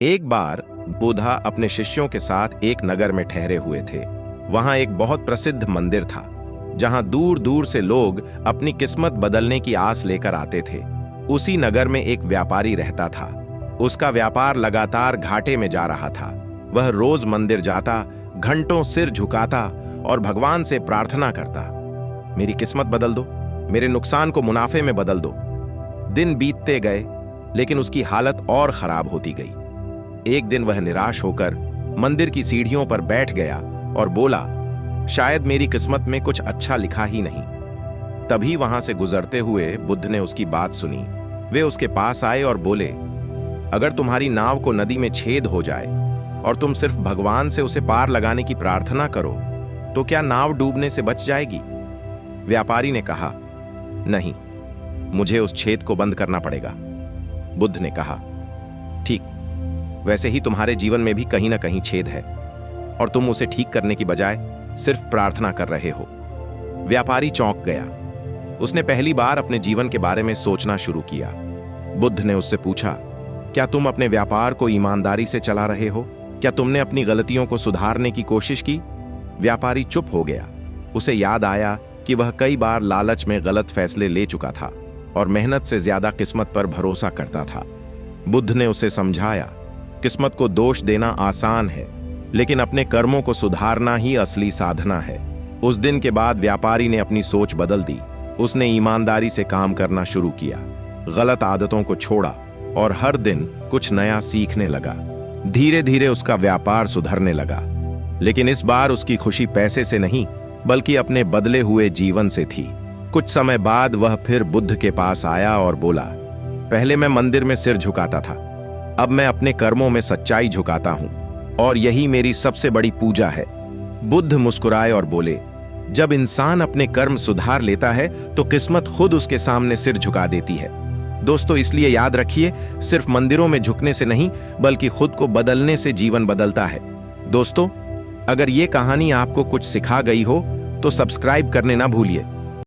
एक बार बुद्धा अपने शिष्यों के साथ एक नगर में ठहरे हुए थे। वहां एक बहुत प्रसिद्ध मंदिर था, जहां दूर दूर से लोग अपनी किस्मत बदलने की आस लेकर आते थे। उसी नगर में एक व्यापारी रहता था। उसका व्यापार लगातार घाटे में जा रहा था। वह रोज मंदिर जाता, घंटों सिर झुकाता और भगवान से प्रार्थना करता, मेरी किस्मत बदल दो, मेरे नुकसान को मुनाफे में बदल दो। दिन बीतते गए, लेकिन उसकी हालत और खराब होती गई। एक दिन वह निराश होकर मंदिर की सीढ़ियों पर बैठ गया और बोला, शायद मेरी किस्मत में कुछ अच्छा लिखा ही नहीं। तभी वहां से गुजरते हुए बुद्ध ने उसकी बात सुनी। वे उसके पास आए और बोले, अगर तुम्हारी नाव को नदी में छेद हो जाए और तुम सिर्फ भगवान से उसे पार लगाने की प्रार्थना करो, तो क्या नाव डूबने से बच जाएगी? व्यापारी ने कहा, नहीं, मुझे उस छेद को बंद करना पड़ेगा। बुद्ध ने कहा, ठीक, वैसे ही तुम्हारे जीवन में भी कहीं ना कहीं छेद है और तुम उसे ठीक करने की बजाय सिर्फ प्रार्थना कर रहे हो। व्यापारी चौंक गया। उसने पहली बार अपने जीवन के बारे में सोचना शुरू किया। बुद्ध ने उससे पूछा, क्या तुम अपने व्यापार को ईमानदारी से चला रहे हो? क्या तुमने अपनी गलतियों को सुधारने की कोशिश की? व्यापारी चुप हो गया। उसे याद आया कि वह कई बार लालच में गलत फैसले ले चुका था और मेहनत से ज्यादा किस्मत पर भरोसा करता था। बुद्ध ने उसे समझाया, किस्मत को दोष देना आसान है, लेकिन अपने कर्मों को सुधारना ही असली साधना है। उस दिन के बाद व्यापारी ने अपनी सोच बदल दी। उसने ईमानदारी से काम करना शुरू किया, गलत आदतों को छोड़ा और हर दिन कुछ नया सीखने लगा। धीरे धीरे उसका व्यापार सुधरने लगा, लेकिन इस बार उसकी खुशी पैसे से नहीं, बल्कि अपने बदले हुए जीवन से थी। कुछ समय बाद वह फिर बुद्ध के पास आया और बोला, पहले मैं मंदिर में सिर झुकाता था, अब मैं अपने कर्मों में सच्चाई झुकाता हूं और यही मेरी सबसे बड़ी पूजा है। बुद्ध मुस्कुराए और बोले, जब इंसान अपने कर्म सुधार लेता है तो किस्मत खुद उसके सामने सिर झुका देती है। दोस्तों, इसलिए याद रखिए, सिर्फ मंदिरों में झुकने से नहीं, बल्कि खुद को बदलने से जीवन बदलता है। दोस्तों, अगर ये कहानी आपको कुछ सिखा गई हो तो सब्सक्राइब करने ना भूलिए।